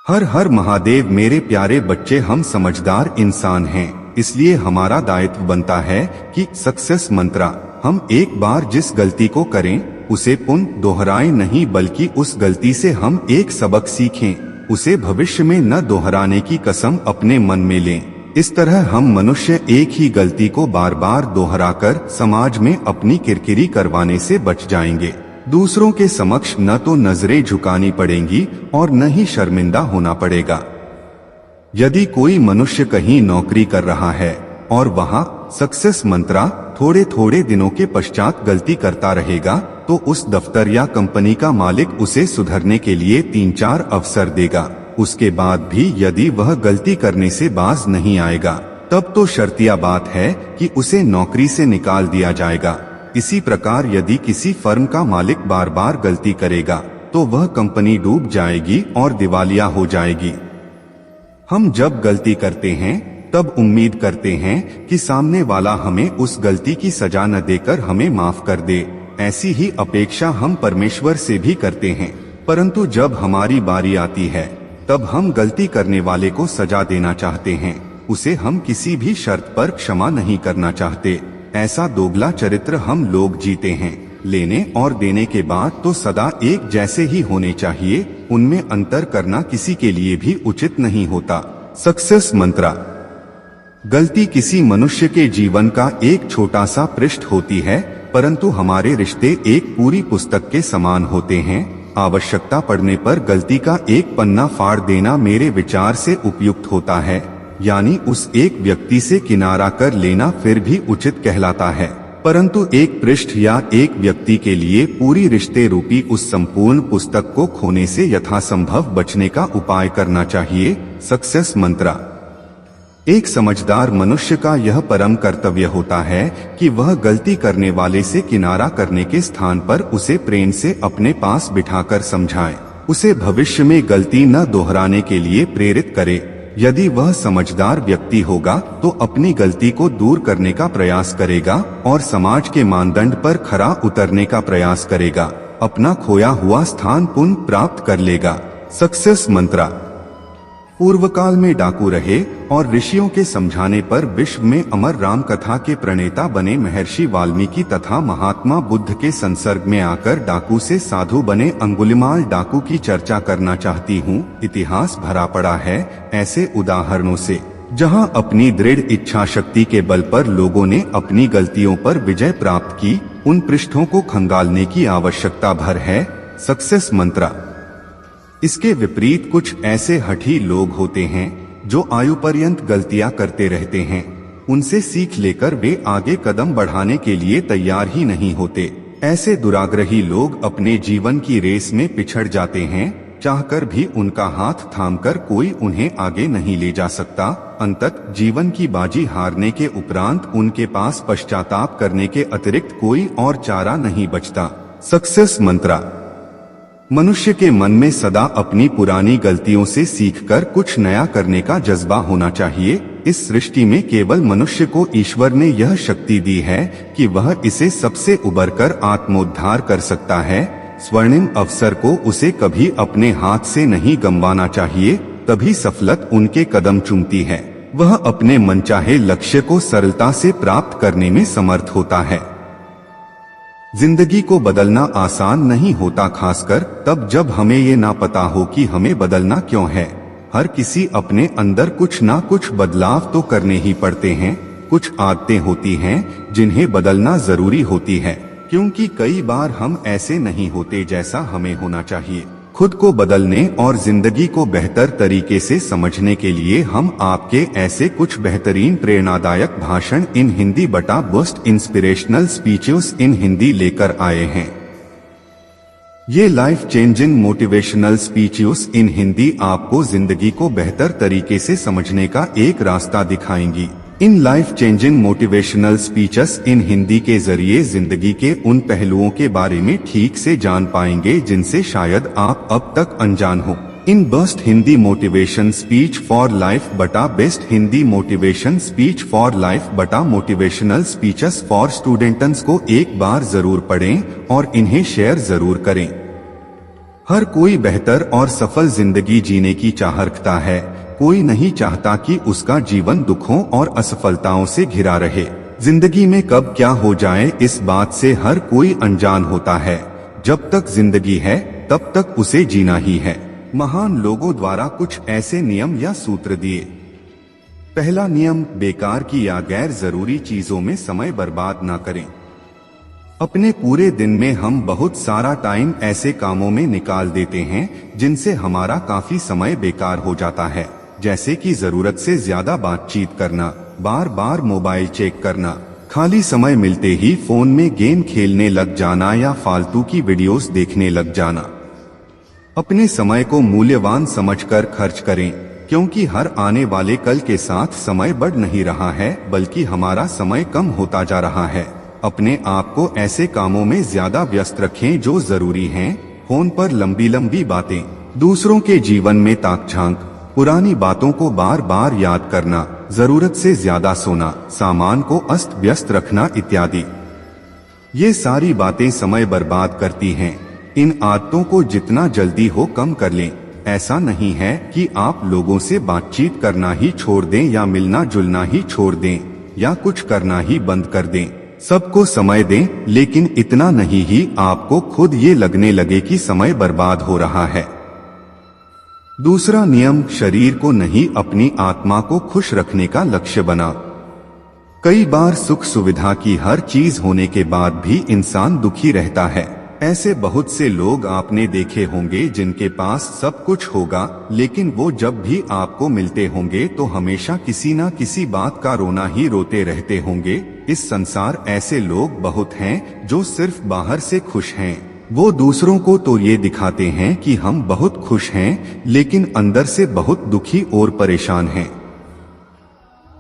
हर हर महादेव। मेरे प्यारे बच्चे, हम समझदार इंसान हैं, इसलिए हमारा दायित्व बनता है कि सक्सेस मंत्रा हम एक बार जिस गलती को करें उसे पुनः दोहराएं नहीं, बल्कि उस गलती से हम एक सबक सीखें, उसे भविष्य में न दोहराने की कसम अपने मन में लें। इस तरह हम मनुष्य एक ही गलती को बार बार दोहराकर समाज में अपनी किरकिरी करवाने से बच जाएंगे। दूसरों के समक्ष न तो नजरें झुकानी पड़ेंगी और न ही शर्मिंदा होना पड़ेगा। यदि कोई मनुष्य कहीं नौकरी कर रहा है और वहां सक्सेस मंत्रा थोड़े थोड़े दिनों के पश्चात गलती करता रहेगा, तो उस दफ्तर या कंपनी का मालिक उसे सुधरने के लिए 3-4 अवसर देगा। उसके बाद भी यदि वह गलती करने से बाज नहीं आएगा, तब तो शर्तिया बात है कि उसे नौकरी से निकाल दिया जाएगा। इसी प्रकार यदि किसी फर्म का मालिक बार बार गलती करेगा, तो वह कंपनी डूब जाएगी और दिवालिया हो जाएगी। हम जब गलती करते हैं तब उम्मीद करते हैं कि सामने वाला हमें उस गलती की सजा न देकर हमें माफ कर दे। ऐसी ही अपेक्षा हम परमेश्वर से भी करते हैं, परंतु जब हमारी बारी आती है तब हम गलती करने वाले को सजा देना चाहते हैं, उसे हम किसी भी शर्त पर क्षमा नहीं करना चाहते। ऐसा दोगला चरित्र हम लोग जीते हैं। लेने और देने के बाद तो सदा एक जैसे ही होने चाहिए, उनमें अंतर करना किसी के लिए भी उचित नहीं होता। सक्सेस मंत्रा। गलती किसी मनुष्य के जीवन का एक छोटा सा पृष्ठ होती है, परंतु हमारे रिश्ते एक पूरी पुस्तक के समान होते हैं। आवश्यकता पड़ने पर गलती का एक पन्ना फाड़ देना मेरे विचार से उपयुक्त होता है, यानी उस एक व्यक्ति से किनारा कर लेना फिर भी उचित कहलाता है। परंतु एक पृष्ठ या एक व्यक्ति के लिए पूरी रिश्ते रूपी उस संपूर्ण पुस्तक को खोने से यथासंभव बचने का उपाय करना चाहिए। सक्सेस मंत्रा। एक समझदार मनुष्य का यह परम कर्तव्य होता है कि वह गलती करने वाले से किनारा करने के स्थान पर उसे प्रेम से अपने पास बिठाकर समझाए, उसे भविष्य में गलती न दोहराने के लिए प्रेरित करे। यदि वह समझदार व्यक्ति होगा तो अपनी गलती को दूर करने का प्रयास करेगा और समाज के मानदंड पर खरा उतरने का प्रयास करेगा, अपना खोया हुआ स्थान पुनः प्राप्त कर लेगा। सक्सेस मंत्रा। पूर्व काल में डाकू रहे और ऋषियों के समझाने पर विश्व में अमर राम कथा के प्रणेता बने महर्षि वाल्मीकि तथा महात्मा बुद्ध के संसर्ग में आकर डाकू से साधु बने अंगुलिमाल डाकू की चर्चा करना चाहती हूँ। इतिहास भरा पड़ा है ऐसे उदाहरणों से, जहाँ अपनी दृढ़ इच्छा शक्ति के बल पर लोगों ने अपनी गलतियों पर विजय प्राप्त की। उन पृष्ठों को खंगालने की आवश्यकता भर है। सक्सेस मंत्रा। इसके विपरीत कुछ ऐसे हठी लोग होते हैं जो आयु पर्यंत गलतियां करते रहते हैं। उनसे सीख लेकर वे आगे कदम बढ़ाने के लिए तैयार ही नहीं होते। ऐसे दुराग्रही लोग अपने जीवन की रेस में पिछड़ जाते हैं, चाहकर भी उनका हाथ थामकर कोई उन्हें आगे नहीं ले जा सकता। अंततः जीवन की बाजी हारने के उपरांत उनके पास पश्चाताप करने के अतिरिक्त कोई और चारा नहीं बचता। सक्सेस मंत्रा। मनुष्य के मन में सदा अपनी पुरानी गलतियों से सीखकर कुछ नया करने का जज्बा होना चाहिए। इस सृष्टि में केवल मनुष्य को ईश्वर ने यह शक्ति दी है कि वह इसे सबसे उबरकर आत्मोद्धार कर सकता है। स्वर्णिम अवसर को उसे कभी अपने हाथ से नहीं गंवाना चाहिए, तभी सफलता उनके कदम चूमती है। वह अपने मनचाहे लक्ष्य को सरलता से प्राप्त करने में समर्थ होता है। जिंदगी को बदलना आसान नहीं होता, खासकर तब जब हमें ये ना पता हो कि हमें बदलना क्यों है। हर किसी अपने अंदर कुछ ना कुछ बदलाव तो करने ही पड़ते हैं। कुछ आदतें होती हैं जिन्हें बदलना जरूरी होती है, क्योंकि कई बार हम ऐसे नहीं होते जैसा हमें होना चाहिए। खुद को बदलने और जिंदगी को बेहतर तरीके से समझने के लिए हम आपके ऐसे कुछ बेहतरीन प्रेरणादायक भाषण इन हिंदी बटा boost inspirational speeches in Hindi लेकर आए हैं। ये life changing motivational speeches in Hindi आपको जिंदगी को बेहतर तरीके से समझने का एक रास्ता दिखाएंगी। In life changing motivational speeches in Hindi के जरिए जिंदगी के उन पहलुओं के बारे में ठीक से जान पाएंगे जिनसे शायद आप अब तक अनजान हो। In best Hindi motivation speech for life बटा best Hindi motivation speech for life बटा मोटिवेशनल स्पीचेस फॉर स्टूडेंट्स को एक बार जरूर पढ़ें और इन्हें शेयर जरूर करें। हर कोई बेहतर और सफल जिंदगी जीने की चाह रखता है। कोई नहीं चाहता कि उसका जीवन दुखों और असफलताओं से घिरा रहे। जिंदगी में कब क्या हो जाए इस बात से हर कोई अनजान होता है। जब तक जिंदगी है तब तक उसे जीना ही है। महान लोगों द्वारा कुछ ऐसे नियम या सूत्र दिए। पहला नियम, बेकार की या गैर जरूरी चीजों में समय बर्बाद ना करें। अपने पूरे दिन में हम बहुत सारा टाइम ऐसे कामों में निकाल देते हैं जिनसे हमारा काफी समय बेकार हो जाता है, जैसे कि जरूरत से ज्यादा बातचीत करना, बार बार मोबाइल चेक करना, खाली समय मिलते ही फोन में गेम खेलने लग जाना या फालतू की वीडियोस देखने लग जाना। अपने समय को मूल्यवान समझकर खर्च करें, क्योंकि हर आने वाले कल के साथ समय बढ़ नहीं रहा है बल्कि हमारा समय कम होता जा रहा है। अपने आप को ऐसे कामों में ज्यादा व्यस्त रखें जो जरूरी हैं। फोन पर लंबी लंबी बातें, दूसरों के जीवन में ताक झांक, पुरानी बातों को बार बार याद करना, जरूरत से ज्यादा सोना, सामान को अस्त व्यस्त रखना इत्यादि, ये सारी बातें समय बर्बाद करती हैं। इन आदतों को जितना जल्दी हो कम कर लें। ऐसा नहीं है कि आप लोगों से बातचीत करना ही छोड़ दें या मिलना जुलना ही छोड़ दें या कुछ करना ही बंद कर दें। सबको समय दें, लेकिन इतना नहीं ही आपको खुद ये लगने लगे कि समय बर्बाद हो रहा है। दूसरा नियम, शरीर को नहीं अपनी आत्मा को खुश रखने का लक्ष्य बना। कई बार सुख सुविधा की हर चीज होने के बाद भी इंसान दुखी रहता है। ऐसे बहुत से लोग आपने देखे होंगे जिनके पास सब कुछ होगा, लेकिन वो जब भी आपको मिलते होंगे तो हमेशा किसी न किसी बात का रोना ही रोते रहते होंगे। इस संसार ऐसे लोग बहुत हैं जो सिर्फ बाहर से खुश हैं। वो दूसरों को तो ये दिखाते हैं कि हम बहुत खुश हैं, लेकिन अंदर से बहुत दुखी और परेशान हैं।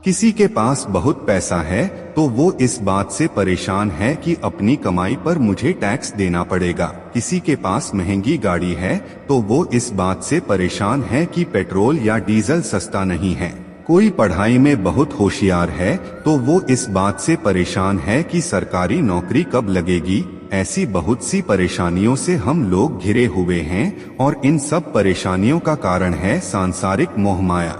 किसी के पास बहुत पैसा है तो वो इस बात से परेशान है कि अपनी कमाई पर मुझे टैक्स देना पड़ेगा। किसी के पास महंगी गाड़ी है तो वो इस बात से परेशान है कि पेट्रोल या डीजल सस्ता नहीं है। कोई पढ़ाई में बहुत होशियार है तो वो इस बात से परेशान है कि सरकारी नौकरी कब लगेगी। ऐसी बहुत सी परेशानियों से हम लोग घिरे हुए हैं और इन सब परेशानियों का कारण है सांसारिक मोह माया।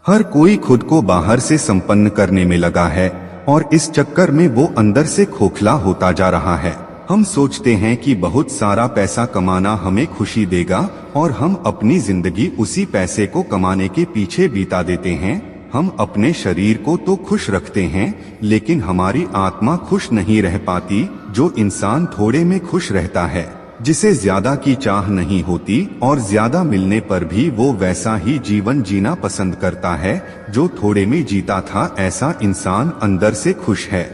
हर कोई खुद को बाहर से संपन्न करने में लगा है और इस चक्कर में वो अंदर से खोखला होता जा रहा है। हम सोचते हैं कि बहुत सारा पैसा कमाना हमें खुशी देगा और हम अपनी जिंदगी उसी पैसे को कमाने के पीछे बिता देते हैं। हम अपने शरीर को तो खुश रखते हैं, लेकिन हमारी आत्मा खुश नहीं रह पाती। जो इंसान थोड़े में खुश रहता है, जिसे ज्यादा की चाह नहीं होती और ज्यादा मिलने पर भी वो वैसा ही जीवन जीना पसंद करता है जो थोड़े में जीता था, ऐसा इंसान अंदर से खुश है।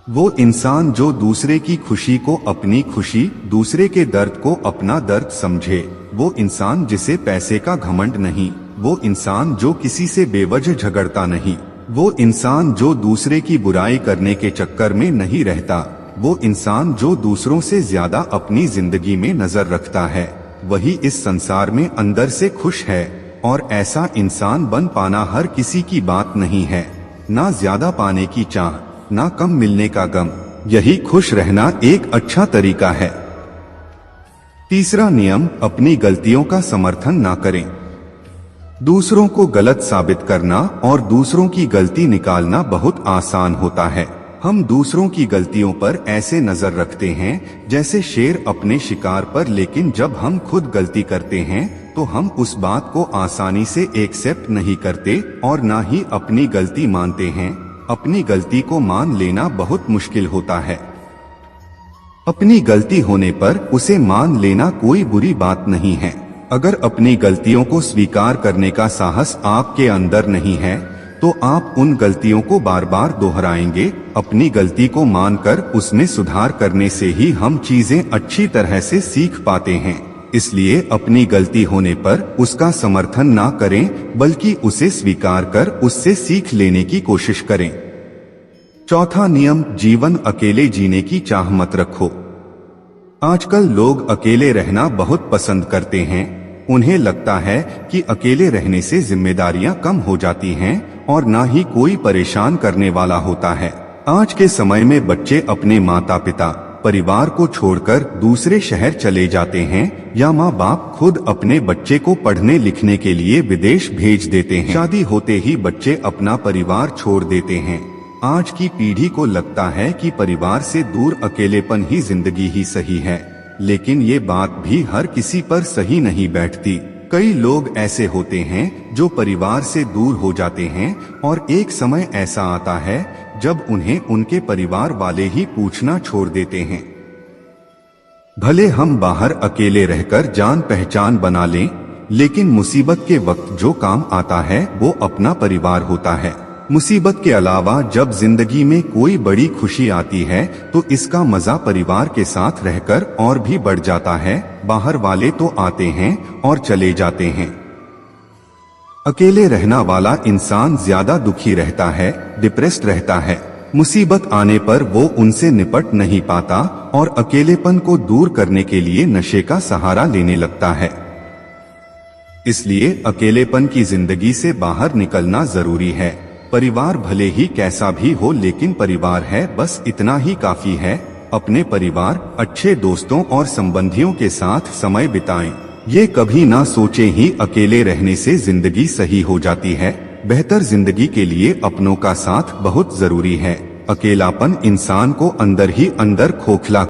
वो इंसान जो दूसरे की खुशी को अपनी खुशी, दूसरे के दर्द को अपना दर्द समझे। वो इंसान जिसे पैसे का घमंड नहीं। वो इंसान जो किसी से बेवजह झगड़ता नहीं। वो इंसान जो दूसरे की बुराई करने के चक्कर में नहीं रहता। वो इंसान जो दूसरों से ज्यादा अपनी जिंदगी में नजर रखता है, वही इस संसार में अंदर से खुश है। और ऐसा इंसान बन पाना हर किसी की बात नहीं है। ना ज्यादा पाने की चाह, ना कम मिलने का गम। यही खुश रहना एक अच्छा तरीका है। तीसरा नियम, अपनी गलतियों का समर्थन ना करें। दूसरों को गलत साबित करना और दूसरों की गलती निकालना बहुत आसान होता है। हम दूसरों की गलतियों पर ऐसे नजर रखते हैं जैसे शेर अपने शिकार पर, लेकिन जब हम खुद गलती करते हैं तो हम उस बात को आसानी से एक्सेप्ट नहीं करते और ना ही अपनी गलती मानते हैं। अपनी गलती को मान लेना बहुत मुश्किल होता है। अपनी गलती होने पर उसे मान लेना कोई बुरी बात नहीं है। अगर अपनी गलतियों को स्वीकार करने का साहस आपके अंदर नहीं है तो आप उन गलतियों को बार बार दोहराएंगे। अपनी गलती को मानकर उसमें सुधार करने से ही हम चीजें अच्छी तरह से सीख पाते हैं। इसलिए अपनी गलती होने पर उसका समर्थन ना करें, बल्कि उसे स्वीकार कर उससे सीख लेने की कोशिश करें। चौथा नियम, जीवन अकेले जीने की चाह मत रखो। आजकल लोग अकेले रहना बहुत पसंद करते हैं। उन्हें लगता है कि अकेले रहने से जिम्मेदारियां कम हो जाती हैं और ना ही कोई परेशान करने वाला होता है। आज के समय में बच्चे अपने माता पिता, परिवार को छोड़कर दूसरे शहर चले जाते हैं, या माँ बाप खुद अपने बच्चे को पढ़ने लिखने के लिए विदेश भेज देते हैं। शादी होते ही बच्चे अपना परिवार छोड़ देते हैं। आज की पीढ़ी को लगता है कि परिवार से दूर अकेलेपन ही जिंदगी ही सही है, लेकिन ये बात भी हर किसी पर सही नहीं बैठती। कई लोग ऐसे होते हैं जो परिवार से दूर हो जाते हैं और एक समय ऐसा आता है जब उन्हें उनके परिवार वाले ही पूछना छोड़ देते हैं। भले हम बाहर अकेले रहकर जान पहचान बना लें, लेकिन मुसीबत के वक्त जो काम आता है वो अपना परिवार होता है। मुसीबत के अलावा जब जिंदगी में कोई बड़ी खुशी आती है तो इसका मजा परिवार के साथ रहकर और भी बढ़ जाता है। बाहर वाले तो आते हैं और चले जाते हैं। अकेले रहना वाला इंसान ज्यादा दुखी रहता है, डिप्रेस्ड रहता है। मुसीबत आने पर वो उनसे निपट नहीं पाता और अकेलेपन को दूर करने के लिए नशे का सहारा लेने लगता है। इसलिए अकेलेपन की जिंदगी से बाहर निकलना जरूरी है। परिवार भले ही कैसा भी हो, लेकिन परिवार है, बस इतना ही काफी है। अपने परिवार, अच्छे दोस्तों और संबंधियों के साथ समय बिताएं। ये कभी ना सोचें ही अकेले रहने से जिंदगी सही हो जाती है। बेहतर जिंदगी के लिए अपनों का साथ बहुत जरूरी है। अकेलापन इंसान को अंदर ही अंदर खोखला